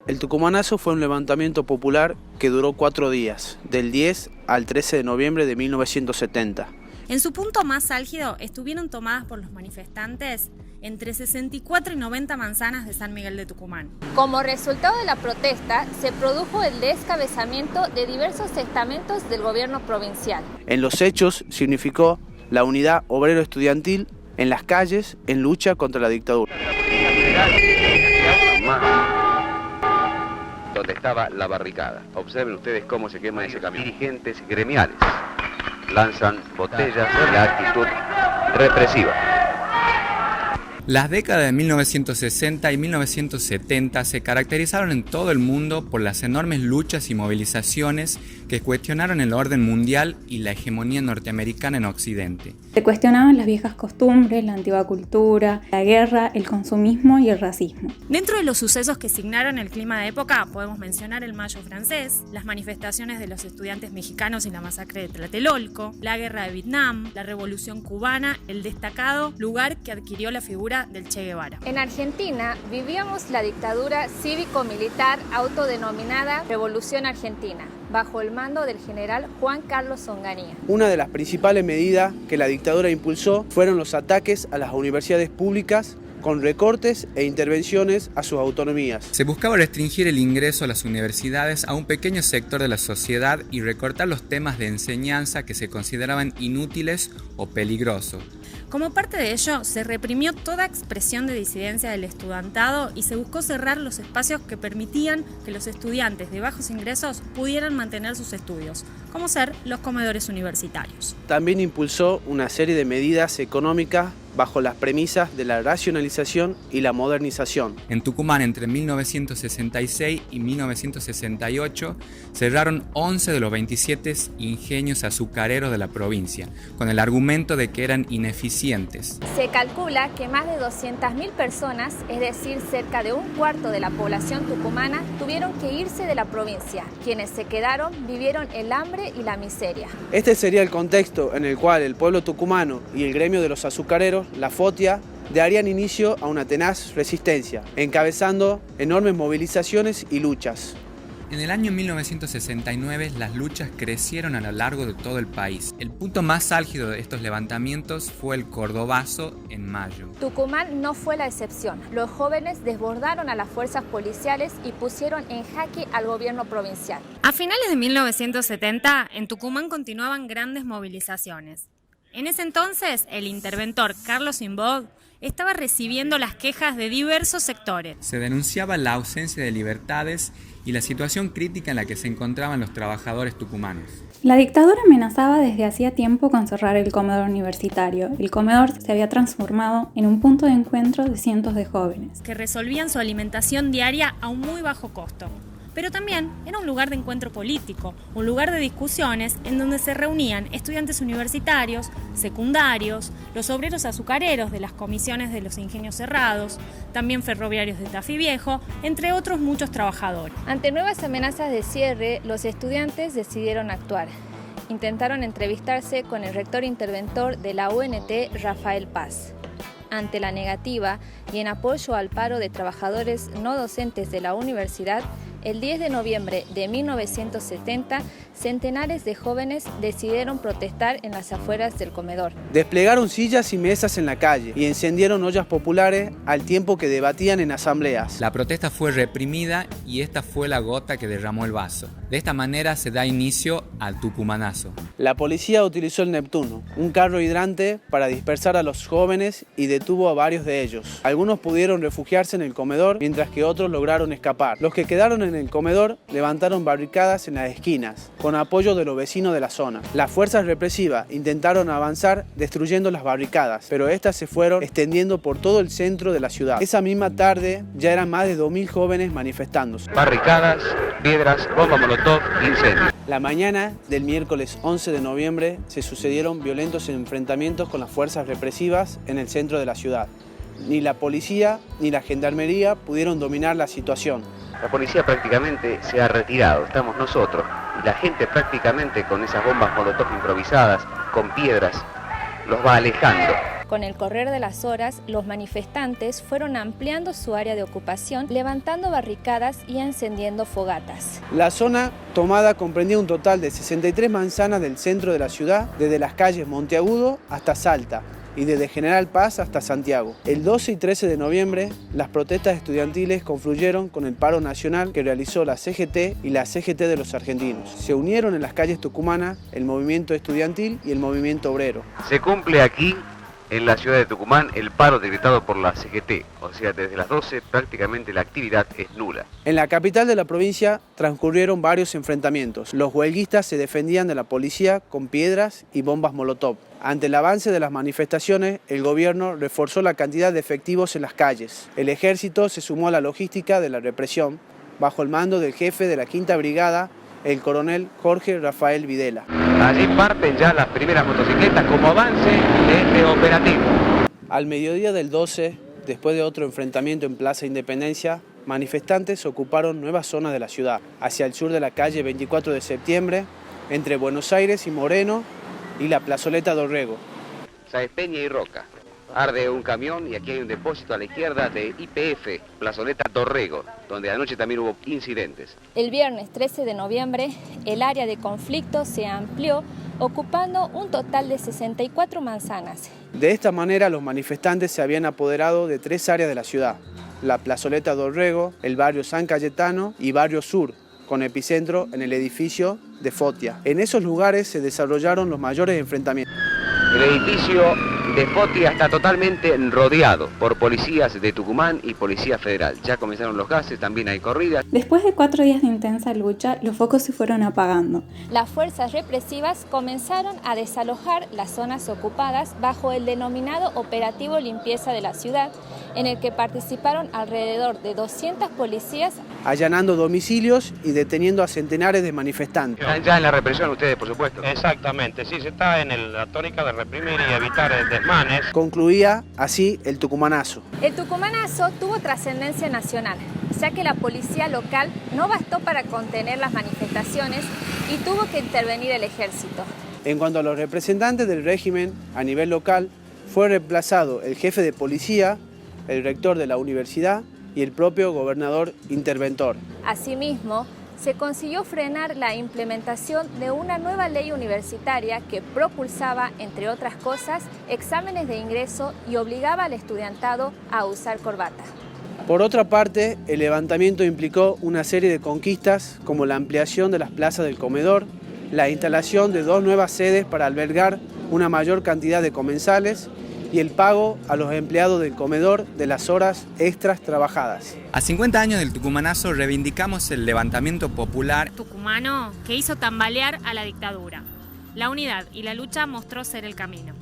El Tucumanazo fue un levantamiento popular que duró 4 días, del 10 al 13 de noviembre de 1970. En su punto más álgido estuvieron tomadas por los manifestantes entre 64 y 90 manzanas de San Miguel de Tucumán. Como resultado de la protesta, se produjo el descabezamiento de diversos estamentos del gobierno provincial. En los hechos significó la unidad obrero-estudiantil en las calles en lucha contra la dictadura. Donde estaba la barricada. Observen ustedes cómo se quema ese camino. Dirigentes gremiales lanzan botellas en la actitud represiva. Las décadas de 1960 y 1970 se caracterizaron en todo el mundo por las enormes luchas y movilizaciones que cuestionaron el orden mundial y la hegemonía norteamericana en Occidente. Se cuestionaban las viejas costumbres, la antigua cultura, la guerra, el consumismo y el racismo. Dentro de los sucesos que signaron el clima de época podemos mencionar el Mayo francés, las manifestaciones de los estudiantes mexicanos y la masacre de Tlatelolco, la guerra de Vietnam, la revolución cubana, el destacado lugar que adquirió la figura del Che Guevara. En Argentina vivíamos la dictadura cívico-militar autodenominada Revolución Argentina, bajo el mando del general Juan Carlos Onganía. Una de las principales medidas que la dictadura impulsó fueron los ataques a las universidades públicas con recortes e intervenciones a sus autonomías. Se buscaba restringir el ingreso a las universidades a un pequeño sector de la sociedad y recortar los temas de enseñanza que se consideraban inútiles o peligrosos. Como parte de ello, se reprimió toda expresión de disidencia del estudiantado y se buscó cerrar los espacios que permitían que los estudiantes de bajos ingresos pudieran mantener sus estudios, como ser los comedores universitarios. También impulsó una serie de medidas económicas bajo las premisas de la racionalización y la modernización. En Tucumán, entre 1966 y 1968, cerraron 11 de los 27 ingenios azucareros de la provincia, con el argumento de que eran ineficientes. Se calcula que más de 200.000 personas, es decir, cerca de un cuarto de la población tucumana, tuvieron que irse de la provincia. Quienes se quedaron vivieron el hambre y la miseria. Este sería el contexto en el cual el pueblo tucumano y el gremio de los azucareros, la FOTIA, darían inicio a una tenaz resistencia, encabezando enormes movilizaciones y luchas. En el año 1969 las luchas crecieron a lo largo de todo el país. El punto más álgido de estos levantamientos fue el Cordobazo en mayo. Tucumán no fue la excepción. Los jóvenes desbordaron a las fuerzas policiales y pusieron en jaque al gobierno provincial. A finales de 1970, en Tucumán continuaban grandes movilizaciones. En ese entonces, el interventor Carlos Imbog estaba recibiendo las quejas de diversos sectores. Se denunciaba la ausencia de libertades y la situación crítica en la que se encontraban los trabajadores tucumanos. La dictadura amenazaba desde hacía tiempo con cerrar el comedor universitario. El comedor se había transformado en un punto de encuentro de cientos de jóvenes que resolvían su alimentación diaria a un muy bajo costo. Pero también era un lugar de encuentro político, un lugar de discusiones en donde se reunían estudiantes universitarios, secundarios, los obreros azucareros de las comisiones de los ingenios cerrados, también ferroviarios de Tafí Viejo, entre otros muchos trabajadores. Ante nuevas amenazas de cierre, los estudiantes decidieron actuar. Intentaron entrevistarse con el rector interventor de la UNT, Rafael Paz. Ante la negativa y en apoyo al paro de trabajadores no docentes de la universidad, el 10 de noviembre de 1970, centenares de jóvenes decidieron protestar en las afueras del comedor. Desplegaron sillas y mesas en la calle y encendieron ollas populares al tiempo que debatían en asambleas. La protesta fue reprimida y esta fue la gota que derramó el vaso. De esta manera se da inicio al Tucumanazo. La policía utilizó el Neptuno, un carro hidrante, para dispersar a los jóvenes y detuvo a varios de ellos. Algunos pudieron refugiarse en el comedor, mientras que otros lograron escapar. Los que quedaron en el comedor levantaron barricadas en las esquinas, con apoyo de los vecinos de la zona. Las fuerzas represivas intentaron avanzar destruyendo las barricadas, pero estas se fueron extendiendo por todo el centro de la ciudad. Esa misma tarde ya eran más de 2.000 jóvenes manifestándose. Barricadas, piedras, bomba molotov, incendios. La mañana del miércoles 11 de noviembre se sucedieron violentos enfrentamientos con las fuerzas represivas en el centro de la ciudad. Ni la policía ni la gendarmería pudieron dominar la situación. La policía prácticamente se ha retirado, estamos nosotros. Y la gente prácticamente con esas bombas molotov improvisadas, con piedras, los va alejando. Con el correr de las horas, los manifestantes fueron ampliando su área de ocupación, levantando barricadas y encendiendo fogatas. La zona tomada comprendía un total de 63 manzanas del centro de la ciudad, desde las calles Monteagudo hasta Salta, y desde General Paz hasta Santiago. El 12 y 13 de noviembre, las protestas estudiantiles confluyeron con el paro nacional que realizó la CGT y la CGT de los argentinos. Se unieron en las calles tucumanas el movimiento estudiantil y el movimiento obrero. Se cumple aquí, en la ciudad de Tucumán, el paro decretado por la CGT, o sea, desde las 12 prácticamente la actividad es nula. En la capital de la provincia transcurrieron varios enfrentamientos. Los huelguistas se defendían de la policía con piedras y bombas molotov. Ante el avance de las manifestaciones, el gobierno reforzó la cantidad de efectivos en las calles. El ejército se sumó a la logística de la represión, bajo el mando del jefe de la 5ª Brigada, el coronel Jorge Rafael Videla. Allí parten ya las primeras motocicletas como avance de este operativo. Al mediodía del 12, después de otro enfrentamiento en Plaza Independencia, manifestantes ocuparon nuevas zonas de la ciudad, hacia el sur de la calle 24 de septiembre, entre Buenos Aires y Moreno, y la plazoleta Dorrego. Sáenz Peña y Roca. Arde un camión y aquí hay un depósito a la izquierda de YPF, plazoleta Dorrego, donde anoche también hubo incidentes. El viernes 13 de noviembre, el área de conflicto se amplió, ocupando un total de 64 manzanas. De esta manera, los manifestantes se habían apoderado de 3 áreas de la ciudad: la plazoleta Dorrego, el barrio San Cayetano y barrio Sur, con epicentro en el edificio de Fotia. En esos lugares se desarrollaron los mayores enfrentamientos. El edificio de Fotia está totalmente rodeado por policías de Tucumán y Policía Federal. Ya comenzaron los gases, también hay corridas. Después de 4 días de intensa lucha, los focos se fueron apagando. Las fuerzas represivas comenzaron a desalojar las zonas ocupadas bajo el denominado Operativo Limpieza de la Ciudad, en el que participaron alrededor de 200 policías, allanando domicilios y deteniendo a centenares de manifestantes. Están ya en la represión ustedes, por supuesto. Exactamente, sí, se está en la tónica de reprimir y evitar desmanes. Concluía así el tucumanazo. El tucumanazo tuvo trascendencia nacional, ya que la policía local no bastó para contener las manifestaciones y tuvo que intervenir el ejército. En cuanto a los representantes del régimen a nivel local, fue reemplazado el jefe de policía, el rector de la universidad y el propio gobernador interventor. Asimismo, se consiguió frenar la implementación de una nueva ley universitaria que propulsaba, entre otras cosas, exámenes de ingreso y obligaba al estudiantado a usar corbata. Por otra parte, el levantamiento implicó una serie de conquistas como la ampliación de las plazas del comedor, la instalación de 2 nuevas sedes para albergar una mayor cantidad de comensales y el pago a los empleados del comedor de las horas extras trabajadas. A 50 años del tucumanazo reivindicamos el levantamiento popular Tucumano que hizo tambalear a la dictadura. La unidad y la lucha mostró ser el camino.